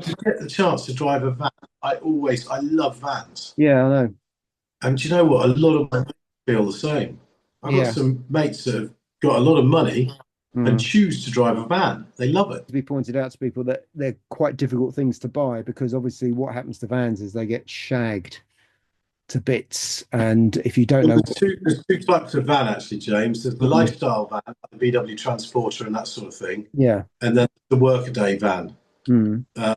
To get the chance to drive a van, I love vans. Yeah, I know. And do you know what? A lot of my mates feel the same. I've got Yeah. some mates that have got a lot of money and Mm. choose to drive a van. They love it. To be pointed out to people that they're quite difficult things to buy because obviously what happens to vans is they get shagged to bits. And if you don't Well, know, there's two types of van actually, James. There's the mm, lifestyle van, like the VW Transporter and that sort of thing, yeah, and then the workaday van. mm, Uh,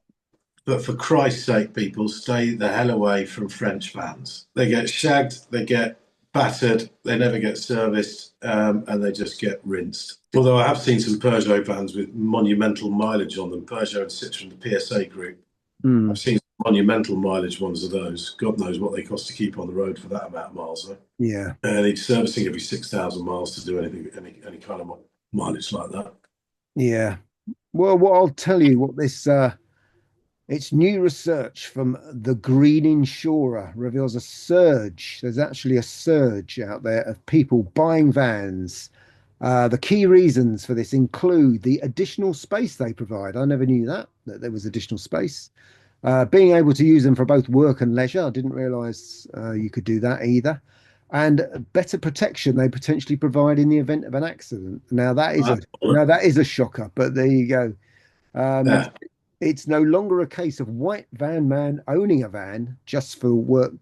but for Christ's sake, people stay the hell away from French vans. They get shagged, they get battered, they never get serviced, and they just get rinsed. Although I have seen some Peugeot vans with monumental mileage on them, Peugeot and Citroën, the PSA group. I've mm, seen monumental mileage ones of those. God knows what they cost to keep on the road for that amount of miles, though. yeah, Need servicing every 6,000 miles to do anything, any kind of mileage like that. yeah. Well, what I'll tell you, what this it's new research from the Green Insurer reveals a surge. There's actually a surge out there of people buying vans. The key reasons for this include the additional space they provide. I never knew that there was additional space. Being able to use them for both work and leisure. I didn't realize you could do that either. And better protection they potentially provide in the event of an accident. Now that is a shocker, but there you go. Um, Yeah, it's no longer a case of white van man owning a van just for work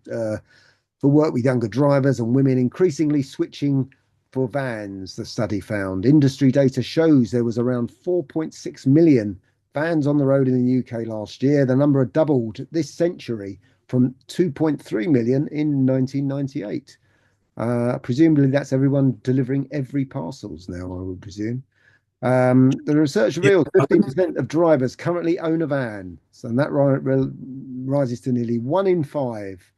with younger drivers and women increasingly switching for vans, the study found. Industry data shows there was around 4.6 million vans on the road in the UK last year. The number had doubled this century from 2.3 million in 1998. Presumably, that's everyone delivering every parcels now, I would presume. The research yeah. reveals 15% of drivers currently own a van, so that rises to nearly one in five.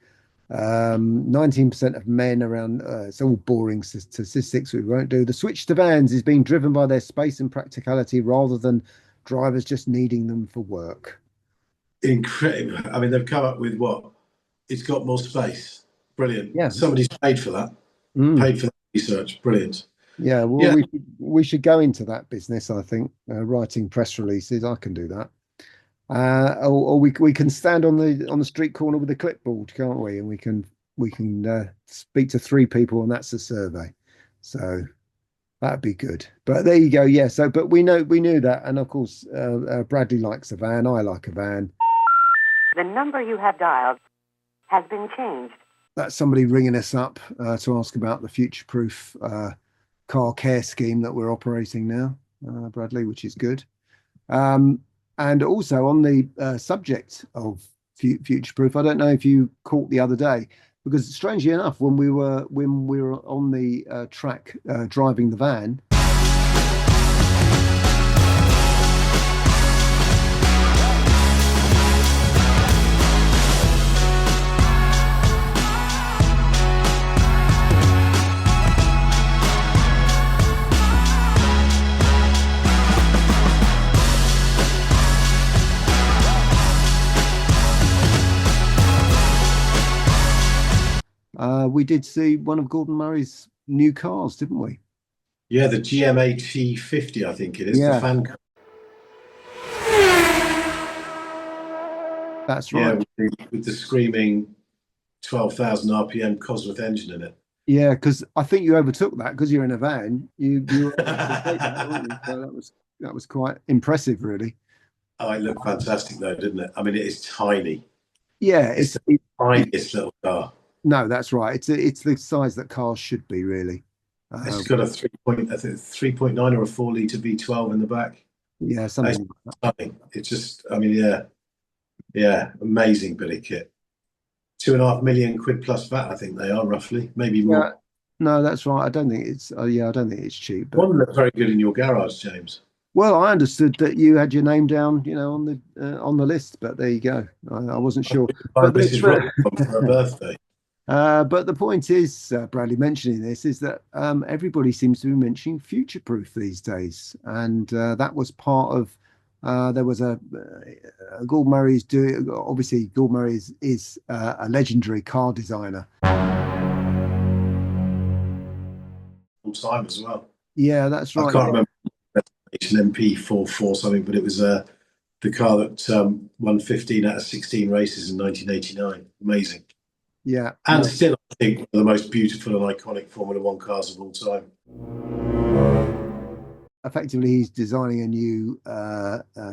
19% of men around, it's all boring statistics we won't do. The switch to vans is being driven by their space and practicality rather than drivers just needing them for work. Incredible. I mean, they've come up with what? It's got more space. Brilliant. Yeah. Somebody's paid for that. Mm. Paid for that research. Brilliant. Yeah. Well, Yeah. we should go into that business, I think, writing press releases. I can do that. Or we can stand on the street corner with a clipboard, can't we? And we can speak to three people, and that's a survey. So that'd be good. But there you go. Yeah. So, but we knew that, and of course, Bradley likes a van. I like a van. The number you have dialed has been changed. That's somebody ringing us up to ask about the future-proof car care scheme that we're operating now, Bradley, which is good. Um, and also on the subject of future-proof, I don't know if you caught the other day, because strangely enough, when we were on the track driving the van. We did see one of Gordon Murray's new cars, didn't we? Yeah, the GMAT 50, I think it is, the Yeah, fan car. that's Yeah, right. with the screaming 12,000 RPM Cosworth engine in it. Yeah, because I think you overtook that because you're in a van. You were able to take that, weren't you? So that was quite impressive, really. Oh, it looked fantastic though, didn't it? I mean, it is tiny. Yeah, It's the tiniest little car. no, that's right. It's the size that cars should be, really. It's Uh, got a I think 3.9 or a 4 litre V12 in the back. yeah, It's something like that. stunning. It's just, I mean, yeah, amazing bit of kit. 2.5 million quid plus VAT, I think they are roughly, maybe Yeah, more. no, that's right. I don't think it's. Yeah, I don't think it's cheap. But One looked very good in your garage, James. well, I understood that you had your name down, on the list. But there you go. I wasn't I sure. buy But Mrs. the, Ruppert for her birthday. but the point is, Bradley mentioning this is that everybody seems to be mentioning future proof these days, and that was part of. There was Gordon Murray's doing. Obviously, Gordon Murray is a legendary car designer. Full time as well. Yeah, that's I right. can't remember MP44 something, but it was the car that won 15 out of 16 races in 1989. Amazing. Yeah. And no, still, I think, one of the most beautiful and iconic Formula One cars of all time. effectively, he's designing a new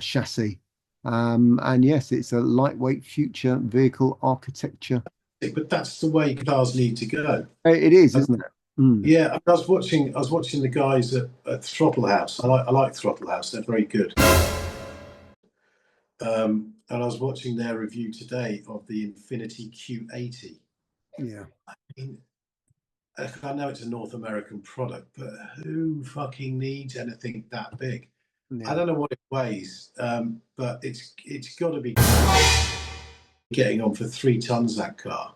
chassis. And yes, it's a lightweight future vehicle architecture. But that's the way cars need to go. It is, isn't it? Mm. Yeah, I was watching the guys at Throttle House. I like Throttle House. They're very good. And I was watching their review today of the Infiniti Q80. Yeah. I mean, I know it's a North American product, but who fucking needs anything that big? Yeah. I don't know what it weighs, but it's got to be getting on for 3 tons, that car.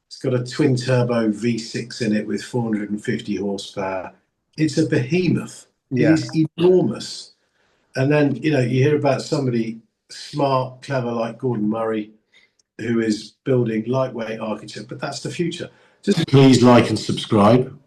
It's got a twin turbo V6 in it with 450 horsepower. It's a behemoth. Yeah. It is enormous. And then, you hear about somebody smart, clever like Gordon Murray, who is building lightweight architecture, but that's the future. Just please like and subscribe.